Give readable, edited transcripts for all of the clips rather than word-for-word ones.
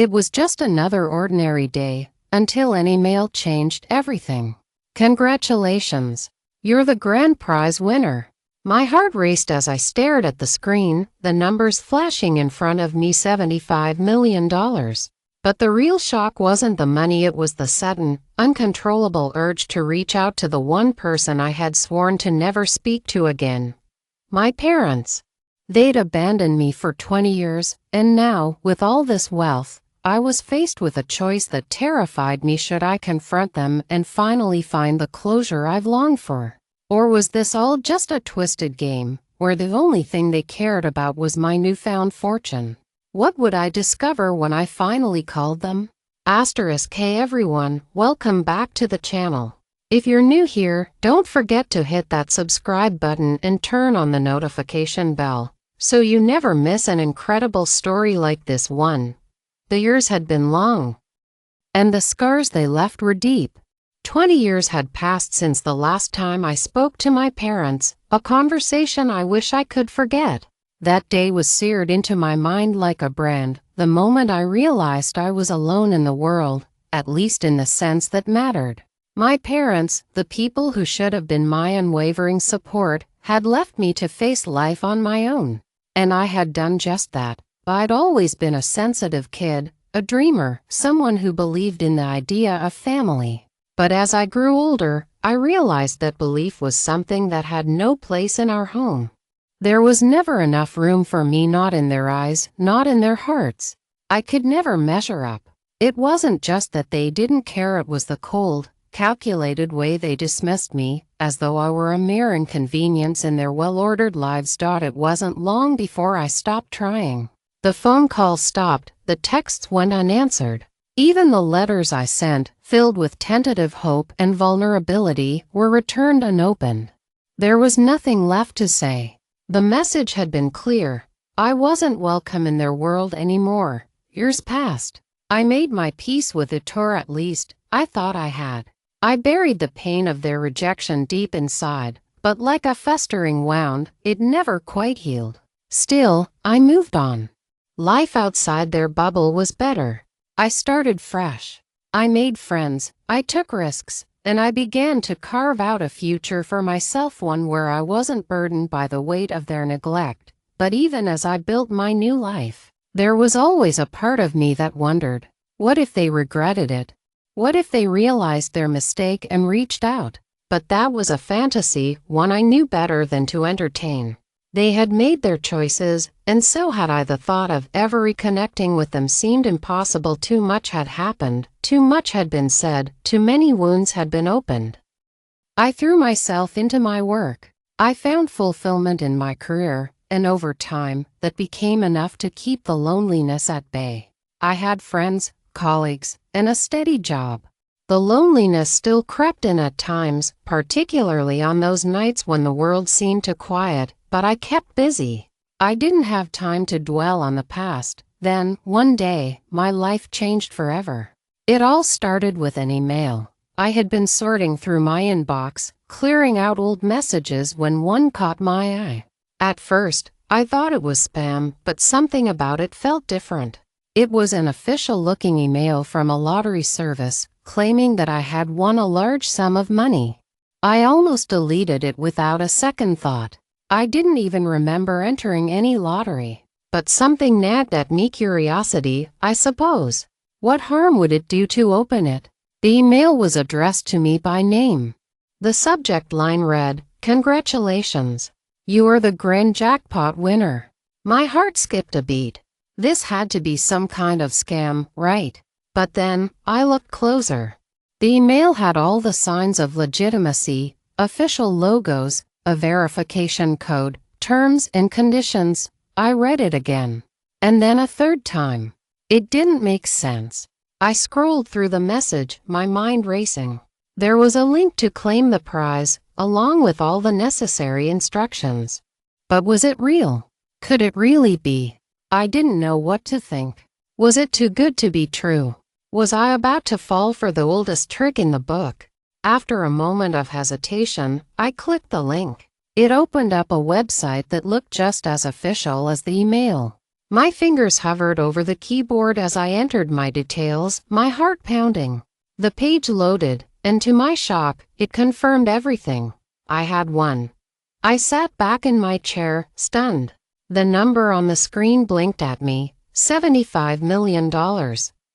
It was just another ordinary day, until an email changed everything. "Congratulations! You're the grand prize winner." My heart raced as I stared at the screen, the numbers flashing in front of me. $75 million. But the real shock wasn't the money, it was the sudden, uncontrollable urge to reach out to the one person I had sworn to never speak to again. My parents. They'd abandoned me for 20 years, and now, with all this wealth, I was faced with a choice that terrified me. Should I confront them and finally find the closure I've longed for? Or was this all just a twisted game, where the only thing they cared about was my newfound fortune? What would I discover when I finally called them? Hey everyone, welcome back to the channel. If you're new here, don't forget to hit that subscribe button and turn on the notification bell, so you never miss an incredible story like this one. The years had been long, and the scars they left were deep. 20 years had passed since the last time I spoke to my parents, a conversation I wish I could forget. That day was seared into my mind like a brand, the moment I realized I was alone in the world, at least in the sense that mattered. My parents, the people who should have been my unwavering support, had left me to face life on my own. And I had done just that. I'd always been a sensitive kid, a dreamer, someone who believed in the idea of family. But as I grew older, I realized that belief was something that had no place in our home. There was never enough room for me, not in their eyes, not in their hearts. I could never measure up. It wasn't just that they didn't care, it was the cold, calculated way they dismissed me, as though I were a mere inconvenience in their well-ordered lives. It wasn't long before I stopped trying. The phone calls stopped, the texts went unanswered. Even the letters I sent, filled with tentative hope and vulnerability, were returned unopened. There was nothing left to say. The message had been clear. I wasn't welcome in their world anymore. Years passed. I made my peace with it, or at least, I thought I had. I buried the pain of their rejection deep inside, but like a festering wound, it never quite healed. Still, I moved on. Life outside their bubble was better. I started fresh. I made friends, I took risks, and I began to carve out a future for myself, one where I wasn't burdened by the weight of their neglect. But even as I built my new life, there was always a part of me that wondered, what if they regretted it? What if they realized their mistake and reached out? But that was a fantasy, one I knew better than to entertain. They had made their choices, and so had I. The thought of ever reconnecting with them seemed impossible. Too much had happened, too much had been said, too many wounds had been opened. I threw myself into my work. I found fulfillment in my career, and over time, that became enough to keep the loneliness at bay. I had friends, colleagues, and a steady job. The loneliness still crept in at times, particularly on those nights when the world seemed to quiet. But I kept busy. I didn't have time to dwell on the past. Then, one day, my life changed forever. It all started with an email. I had been sorting through my inbox, clearing out old messages when one caught my eye. At first, I thought it was spam, but something about it felt different. It was an official-looking email from a lottery service, claiming that I had won a large sum of money. I almost deleted it without a second thought. I didn't even remember entering any lottery. But something nagged at me, curiosity, I suppose. What harm would it do to open it? The email was addressed to me by name. The subject line read, "Congratulations. You are the grand jackpot winner." My heart skipped a beat. This had to be some kind of scam, right? But then, I looked closer. The email had all the signs of legitimacy, official logos, a verification code, terms and conditions. I read it again. And then a third time. It didn't make sense. I scrolled through the message, my mind racing. There was a link to claim the prize, along with all the necessary instructions. But was it real? Could it really be? I didn't know what to think. Was it too good to be true? Was I about to fall for the oldest trick in the book? After a moment of hesitation, I clicked the link. It opened up a website that looked just as official as the email. My fingers hovered over the keyboard as I entered my details, my heart pounding. The page loaded, and to my shock, it confirmed everything. I had won. I sat back in my chair, stunned. The number on the screen blinked at me, $75 million.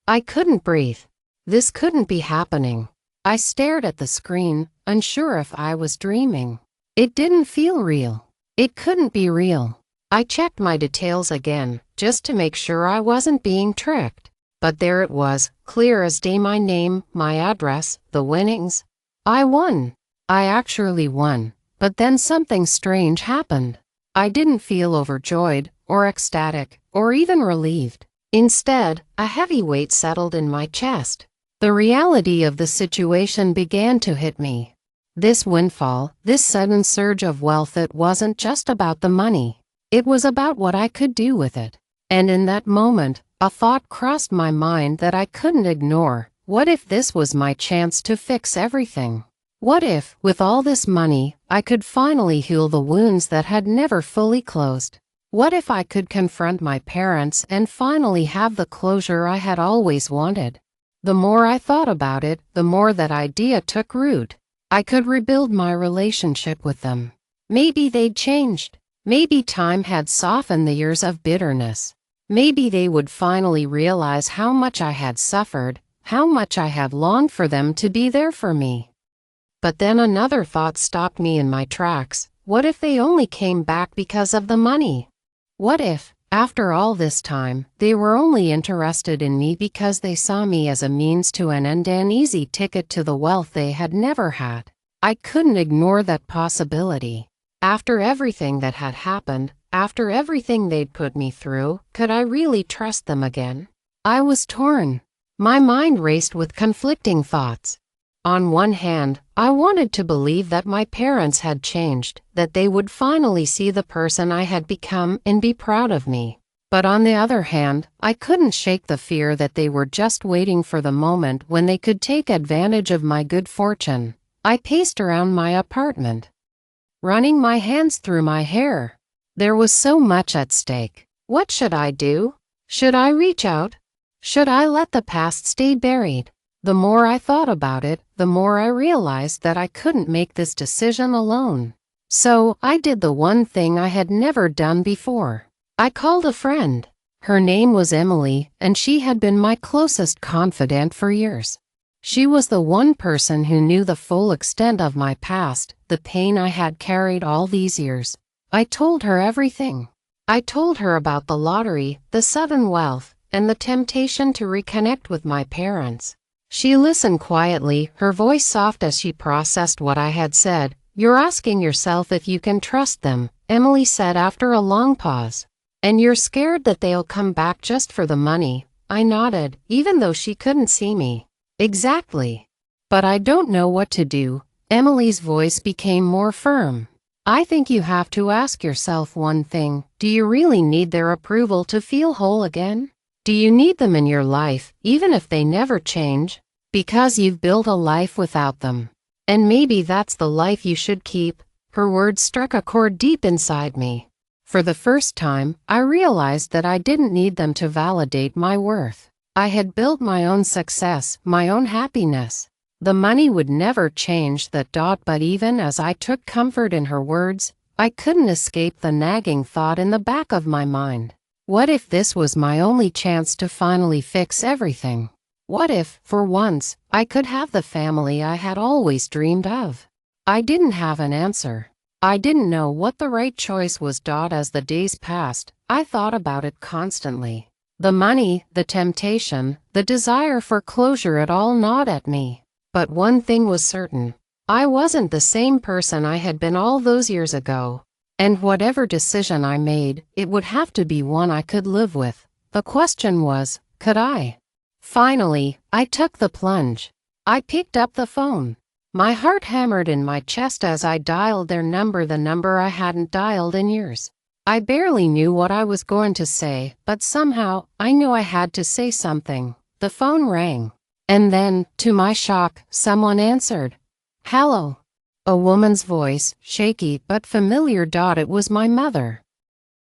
I couldn't breathe. This couldn't be happening. I stared at the screen, unsure if I was dreaming. It didn't feel real. It couldn't be real. I checked my details again, just to make sure I wasn't being tricked. But there it was, clear as day, my name, my address, the winnings. I won. I actually won. But then something strange happened. I didn't feel overjoyed, or ecstatic, or even relieved. Instead, a heavy weight settled in my chest. The reality of the situation began to hit me. This windfall, this sudden surge of wealth, it wasn't just about the money. It was about what I could do with it. And in that moment, a thought crossed my mind that I couldn't ignore. What if this was my chance to fix everything? What if, with all this money, I could finally heal the wounds that had never fully closed? What if I could confront my parents and finally have the closure I had always wanted? The more I thought about it, the more that idea took root. I could rebuild my relationship with them. Maybe they'd changed. Maybe time had softened the years of bitterness. Maybe they would finally realize how much I had suffered, how much I had longed for them to be there for me. But then another thought stopped me in my tracks. What if they only came back because of the money? What if, after all this time, they were only interested in me because they saw me as a means to an end, an easy ticket to the wealth they had never had? I couldn't ignore that possibility. After everything that had happened, after everything they'd put me through, could I really trust them again? I was torn. My mind raced with conflicting thoughts. On one hand, I wanted to believe that my parents had changed, that they would finally see the person I had become and be proud of me. But on the other hand, I couldn't shake the fear that they were just waiting for the moment when they could take advantage of my good fortune. I paced around my apartment, running my hands through my hair. There was so much at stake. What should I do? Should I reach out? Should I let the past stay buried? The more I thought about it, the more I realized that I couldn't make this decision alone. So, I did the one thing I had never done before. I called a friend. Her name was Emily, and she had been my closest confidant for years. She was the one person who knew the full extent of my past, the pain I had carried all these years. I told her everything. I told her about the lottery, the sudden wealth, and the temptation to reconnect with my parents. She listened quietly, her voice soft as she processed what I had said. "You're asking yourself if you can trust them," Emily said after a long pause. "And you're scared that they'll come back just for the money." I nodded, even though she couldn't see me. "Exactly. But I don't know what to do." Emily's voice became more firm. "I think you have to ask yourself one thing. Do you really need their approval to feel whole again? Do you need them in your life, even if they never change? Because you've built a life without them. And maybe that's the life you should keep." Her words struck a chord deep inside me. For the first time, I realized that I didn't need them to validate my worth. I had built my own success, my own happiness. The money would never change that. But even as I took comfort in her words, I couldn't escape the nagging thought in the back of my mind. What if this was my only chance to finally fix everything? What if, for once, I could have the family I had always dreamed of? I didn't have an answer. I didn't know what the right choice was. As the days passed, I thought about it constantly. The money, the temptation, the desire for closure, it all gnawed at me. But one thing was certain. I wasn't the same person I had been all those years ago. And whatever decision I made, it would have to be one I could live with. The question was, could I? Finally, I took the plunge. I picked up the phone. My heart hammered in my chest as I dialed their number, the number I hadn't dialed in years. I barely knew what I was going to say, but somehow, I knew I had to say something. The phone rang. And then, to my shock, someone answered. "Hello." A woman's voice, shaky but familiar. It was my mother.